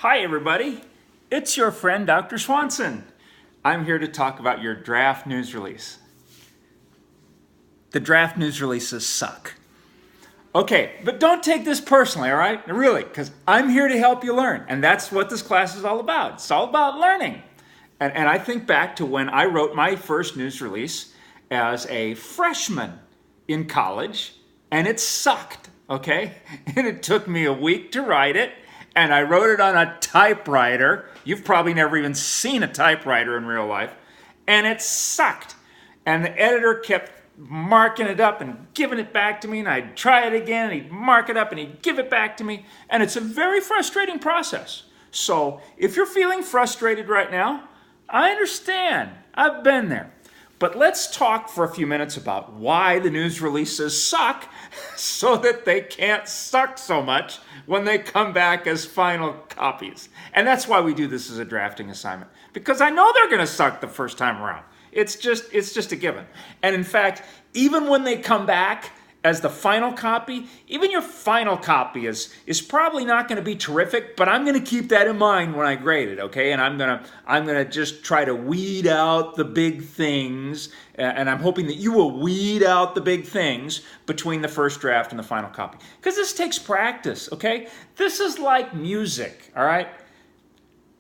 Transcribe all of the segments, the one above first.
Hi everybody, it's your friend Dr. Swanson. I'm here to talk about your draft news release. The draft news releases suck. Okay, but don't take this personally, all right? Really, because I'm here to help you learn, and that's what this class is all about. It's all about learning. And I think back to when I wrote my first news release as a freshman in college, and it sucked, okay? And it took me a week to write it, and I wrote it on a typewriter. You've probably never even seen a typewriter in real life. And it sucked. And the editor kept marking it up and giving it back to me, and I'd try it again, and he'd mark it up, and he'd give it back to me. And it's a very frustrating process. So if you're feeling frustrated right now, I understand. I've been there. But let's talk for a few minutes about why the news releases suck so that they can't suck so much when they come back as final copies. And that's why we do this as a drafting assignment, because I know they're going to suck the first time around. It's just a given. And in fact, even when they come back as the final copy, even your final copy is probably not going to be terrific, but I'm going to keep that in mind when I grade it, okay? And I'm going to just try to weed out the big things, and I'm hoping that you will weed out the big things between the first draft and the final copy. Because this takes practice, okay? This is like music, all right?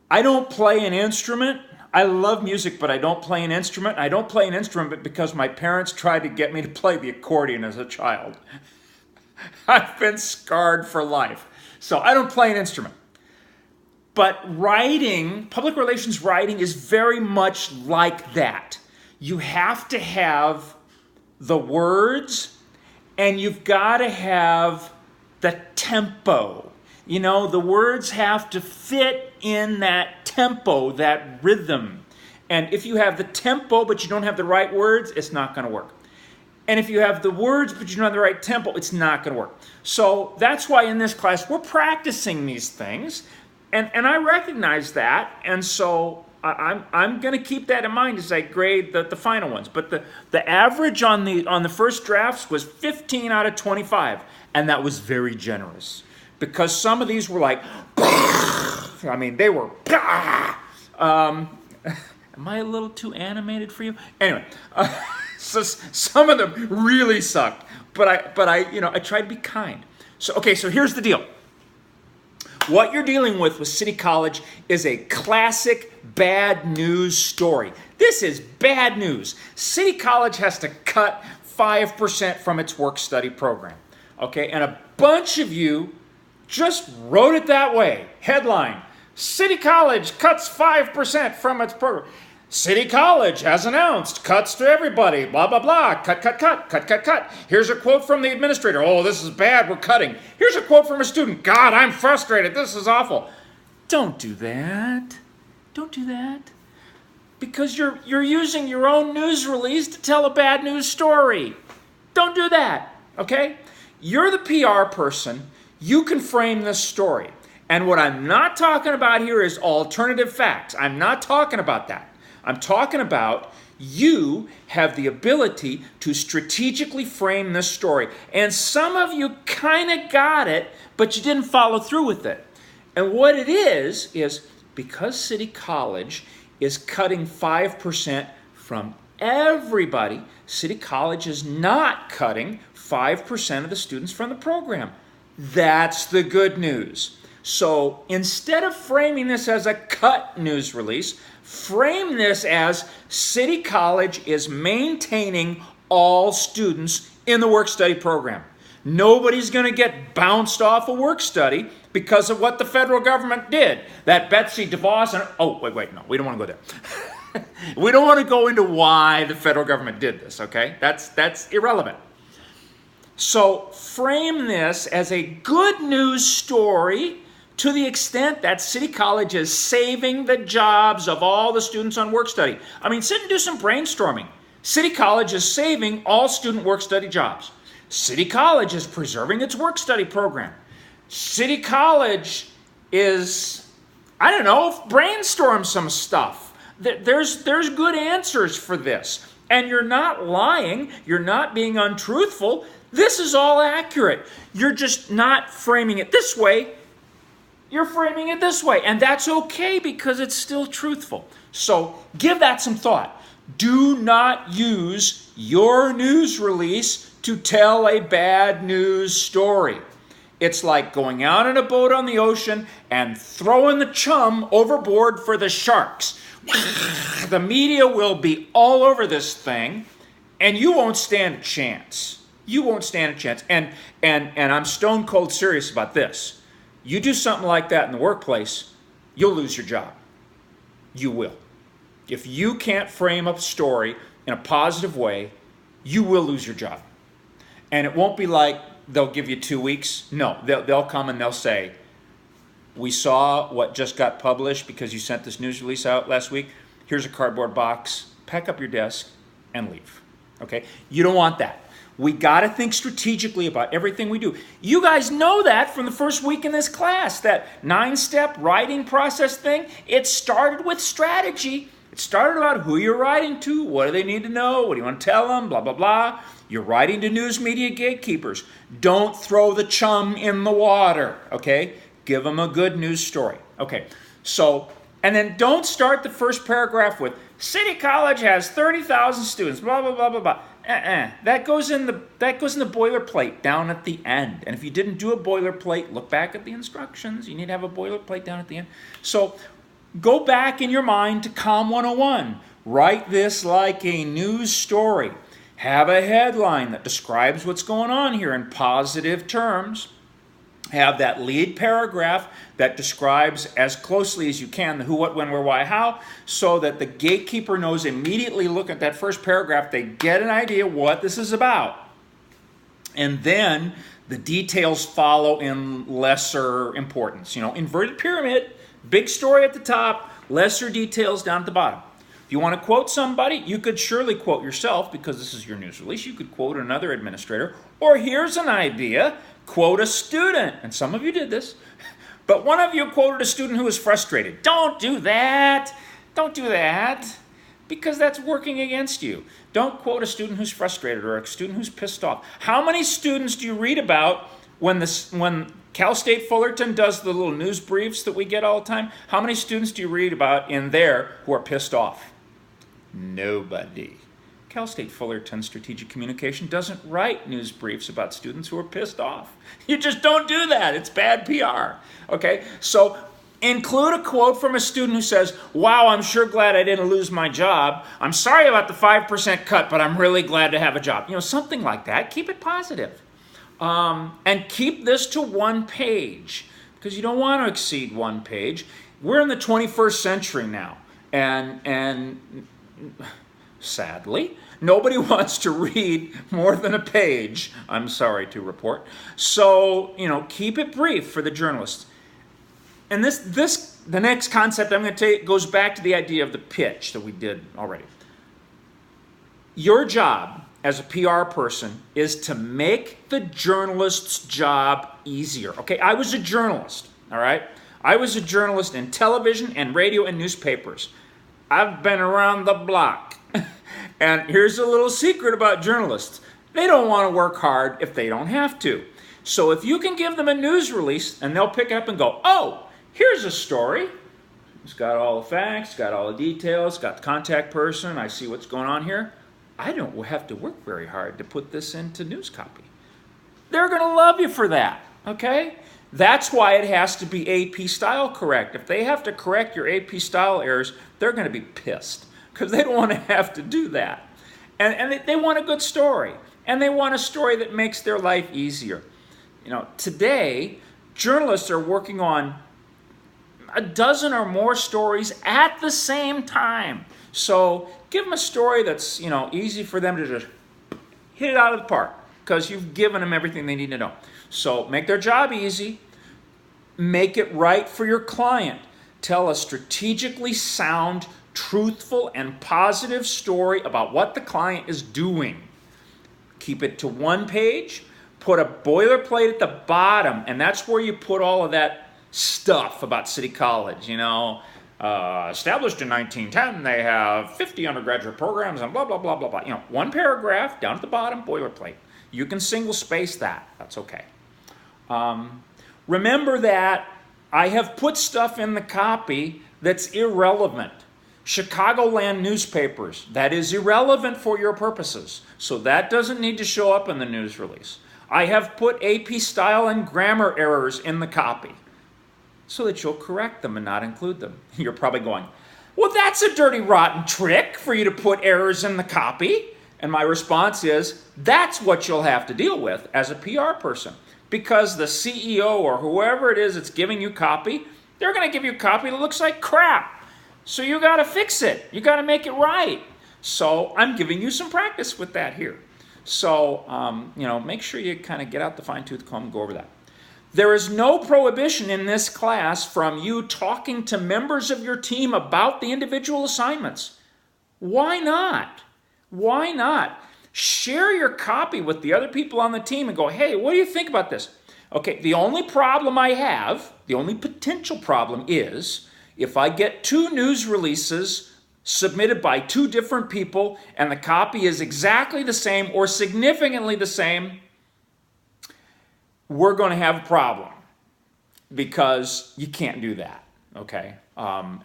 I don't play an instrument. I love music, but I don't play an instrument. I don't play an instrument because my parents tried to get me to play the accordion as a child. I've been scarred for life. So I don't play an instrument. But writing, public relations writing, is very much like that. You have to have the words, and you've got to have the tempo. You know, the words have to fit in that tempo, that rhythm. And if you have the tempo but you don't have the right words, it's not going to work. And if you have the words but you don't have the right tempo, it's not going to work. So that's why in this class we're practicing these things. And I recognize that. And so I'm going to keep that in mind as I grade the final ones. But the average on the first drafts was 15 out of 25. And that was very generous. Because some of these were like, I mean, they were, am I a little too animated for you? Anyway, so some of them really sucked, but I tried to be kind. So here's the deal. What you're dealing with City College is a classic bad news story. This is bad news. City College has to cut 5% from its work-study program, okay? And a bunch of you just wrote it that way. Headline, City College cuts 5% from its program. City College has announced cuts to everybody, blah, blah, blah, cut. Here's a quote from the administrator. Oh, this is bad, we're cutting. Here's a quote from a student. God, I'm frustrated, this is awful. Don't do that. Don't do that. Because you're using your own news release to tell a bad news story. Don't do that, okay? You're the PR person. You can frame this story. And what I'm not talking about here is alternative facts. I'm not talking about that. I'm talking about you have the ability to strategically frame this story. And some of you kind of got it, but you didn't follow through with it. And what it is because City College is cutting 5% from everybody, City College is not cutting 5% of the students from the program. That's the good news. So instead of framing this as a cut news release, frame this as City College is maintaining all students in the work-study program. Nobody's going to get bounced off a work-study because of what the federal government did. That Betsy DeVos and... Oh, wait, no, we don't want to go there. We don't want to go into why the federal government did this, okay? That's irrelevant. So frame this as a good news story to the extent that City College is saving the jobs of all the students on work study. I mean, sit and do some brainstorming. City College is saving all student work study jobs. City College is preserving its work study program. City College is, I don't know, brainstorm some stuff. There's good answers for this. And you're not lying. You're not being untruthful. This is all accurate. You're just not framing it this way. you're framing it this way. And that's okay because it's still truthful. So give that some thought. Do not use your news release to tell a bad news story. It's like going out in a boat on the ocean and throwing the chum overboard for the sharks. The media will be all over this thing, and you won't stand a chance. You won't stand a chance. And I'm stone cold serious about this. You do something like that in the workplace, you'll lose your job. You will. If you can't frame up a story in a positive way, you will lose your job. And it won't be like they'll give you 2 weeks. No, they'll come and they'll say, we saw what just got published because you sent this news release out last week. Here's a cardboard box. Pack up your desk and leave. Okay? You don't want that. We got to think strategically about everything we do. You guys know that from the first week in this class, that 9-step writing process thing. It started with strategy. It started about who you're writing to, what do they need to know, what do you want to tell them, blah, blah, blah. You're writing to news media gatekeepers. Don't throw the chum in the water, okay? Give them a good news story. Okay, so, and then don't start the first paragraph with, City College has 30,000 students, blah, blah, blah, blah, blah. That goes in the boilerplate down at the end. And if you didn't do a boilerplate, look back at the instructions. You need to have a boilerplate down at the end. So go back in your mind to COMM 101. Write this like a news story. Have a headline that describes what's going on here in positive terms. Have that lead paragraph that describes as closely as you can the who, what, when, where, why, how, so that the gatekeeper knows immediately, look at that first paragraph, they get an idea what this is about. And then the details follow in lesser importance. You know, inverted pyramid, big story at the top, lesser details down at the bottom. If you want to quote somebody, you could surely quote yourself because this is your news release. You could quote another administrator. Or here's an idea. Quote a student, and some of you did this, but one of you quoted a student who was frustrated. Don't do that. Don't do that, because that's working against you. Don't quote a student who's frustrated or a student who's pissed off. How many students do you read about when Cal State Fullerton does the little news briefs that we get all the time? How many students do you read about in there who are pissed off? Nobody. Cal State Fullerton Strategic Communication doesn't write news briefs about students who are pissed off. You just don't do that. It's bad PR. Okay? So include a quote from a student who says, wow, I'm sure glad I didn't lose my job. I'm sorry about the 5% cut, but I'm really glad to have a job. You know, something like that. Keep it positive. And keep this to 1 page because you don't want to exceed 1 page. We're in the 21st century now. And sadly, nobody wants to read more than a page, I'm sorry to report. So, you know, keep it brief for the journalists. And the next concept I'm going to take goes back to the idea of the pitch that we did already. Your job as a PR person is to make the journalist's job easier. Okay, I was a journalist, all right? I was a journalist in television and radio and newspapers. I've been around the block. And here's a little secret about journalists. They don't want to work hard if they don't have to. So if you can give them a news release and they'll pick it up and go, oh, here's a story. It's got all the facts, got all the details, got the contact person, I see what's going on here. I don't have to work very hard to put this into news copy. They're going to love you for that, okay? That's why it has to be AP style correct. If they have to correct your AP style errors, they're going to be pissed because they don't want to have to do that. And they want a good story. And they want a story that makes their life easier. You know, today, journalists are working on a dozen or more stories at the same time. So give them a story that's, you know, easy for them to just hit it out of the park because you've given them everything they need to know. So make their job easy. Make it right for your client. Tell a strategically sound, truthful, and positive story about what the client is doing. Keep it to 1 page. Put a boilerplate at the bottom, and that's where you put all of that stuff about City College, you know. Established in 1910, they have 50 undergraduate programs and blah, blah, blah, blah, blah. You know, 1 paragraph down at the bottom, boilerplate. You can single space that. That's okay. Remember that I have put stuff in the copy that's irrelevant. Chicagoland newspapers, that is irrelevant for your purposes. So that doesn't need to show up in the news release. I have put AP style and grammar errors in the copy so that you'll correct them and not include them. You're probably going, well, that's a dirty, rotten trick for you to put errors in the copy. And my response is, that's what you'll have to deal with as a PR person. Because the CEO or whoever it is that's giving you copy, they're going to give you copy that looks like crap. So you got to fix it. You got to make it right. So I'm giving you some practice with that here. So, make sure you kind of get out the fine-tooth comb and go over that. There is no prohibition in this class from you talking to members of your team about the individual assignments. Why not? Why not? Share your copy with the other people on the team and go, hey, what do you think about this? Okay, the only problem I have, the only potential problem is if I get 2 news releases submitted by 2 different people and the copy is exactly the same or significantly the same, we're going to have a problem because you can't do that, okay? I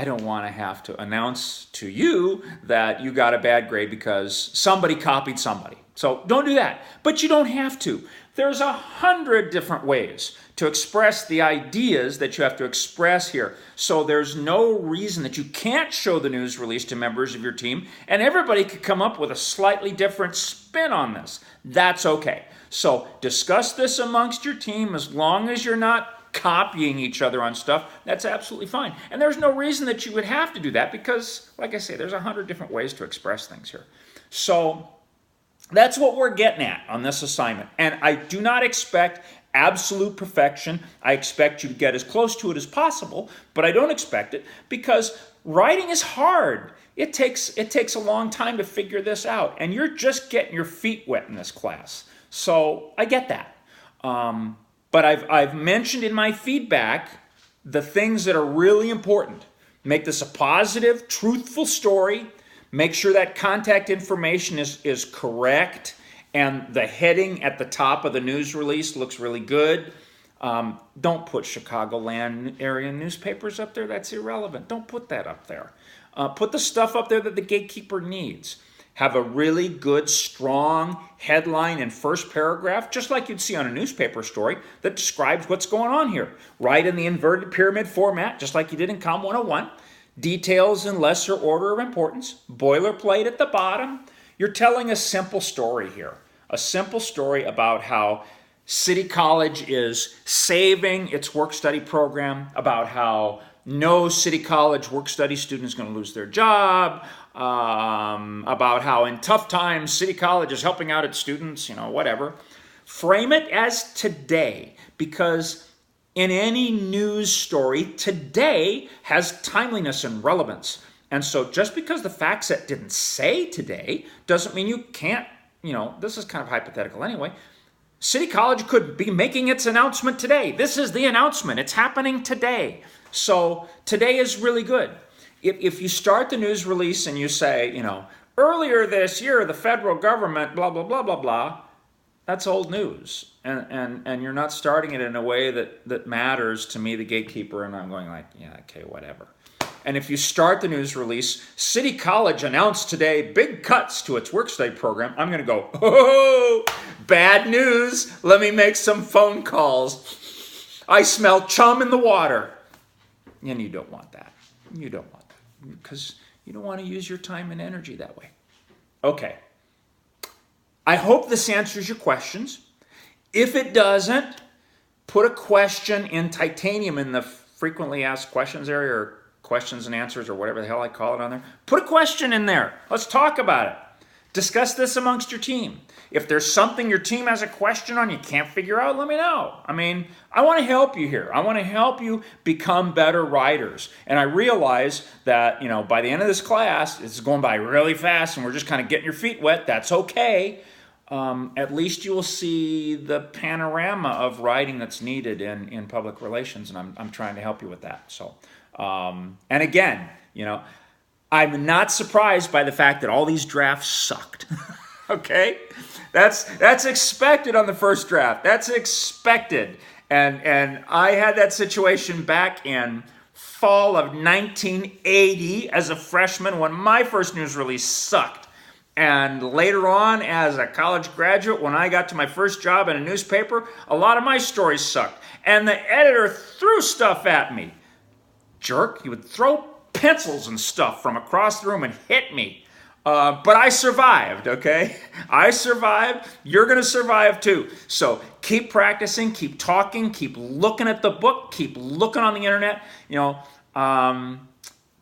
don't want to have to announce to you that you got a bad grade because somebody copied somebody. So don't do that. But you don't have to. There's 100 different ways to express the ideas that you have to express here. So there's no reason that you can't show the news release to members of your team, and everybody could come up with a slightly different spin on this. That's okay. So discuss this amongst your team as long as you're not copying each other on stuff. That's absolutely fine. And there's no reason that you would have to do that because, like I say, there's 100 different ways to express things here. So that's what we're getting at on this assignment. And I do not expect absolute perfection. I expect you to get as close to it as possible, but I don't expect it because writing is hard. It takes a long time to figure this out, and you're just getting your feet wet in this class. So I get that. But I've mentioned in my feedback the things that are really important. Make this a positive, truthful story. Make sure that contact information is correct and the heading at the top of the news release looks really good. Don't put Chicagoland area newspapers up there. That's irrelevant. Don't put that up there. Put the stuff up there that the gatekeeper needs. Have a really good, strong headline and first paragraph, just like you'd see on a newspaper story, that describes what's going on here. Write in the inverted pyramid format, just like you did in COMM 101. Details in lesser order of importance. Boilerplate at the bottom. You're telling a simple story here. A simple story about how City College is saving its work-study program, about how no City College work-study student is going to lose their job, about how in tough times City College is helping out its students, whatever. Frame it as today, because in any news story, today has timeliness and relevance. And so just because the fact set didn't say today doesn't mean you can't, this is kind of hypothetical anyway. City College could be making its announcement today. This is the announcement. It's happening today. So today is really good. If you start the news release and you say, earlier this year, the federal government, blah, blah, blah, blah, blah, that's old news. And you're not starting it in a way that matters to me, the gatekeeper, and I'm going like, yeah, okay, whatever. And if you start the news release, City College announced today big cuts to its work-study program, I'm going to go, oh, bad news. Let me make some phone calls. I smell chum in the water. And you don't want that. You don't want that because you don't want to use your time and energy that way. Okay. I hope this answers your questions. If it doesn't, put a question in titanium in the frequently asked questions area or questions and answers or whatever the hell I call it on there. Put a question in there. Let's talk about it. Discuss this amongst your team. If there's something your team has a question on you can't figure out, let me know. I want to help you here. I want to help you become better writers. And I realize that, by the end of this class, it's going by really fast and we're just kind of getting your feet wet. That's okay. At least you will see the panorama of writing that's needed in public relations, and I'm trying to help you with that. So, and again, I'm not surprised by the fact that all these drafts sucked. Okay? That's expected on the first draft. That's expected. And I had that situation back in fall of 1980 as a freshman when my first news release sucked. And later on, as a college graduate, when I got to my first job in a newspaper, a lot of my stories sucked. And the editor threw stuff at me. Jerk, he would throw pencils and stuff from across the room and hit me. But I survived, okay? I survived. You're going to survive too. So keep practicing, keep talking, keep looking at the book, keep looking on the internet.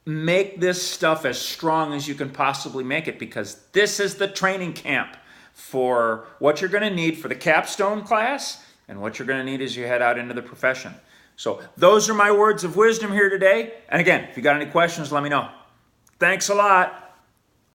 Make this stuff as strong as you can possibly make it, because this is the training camp for what you're going to need for the capstone class and what you're going to need as you head out into the profession. So those are my words of wisdom here today. And again, if you got any questions, let me know. Thanks a lot.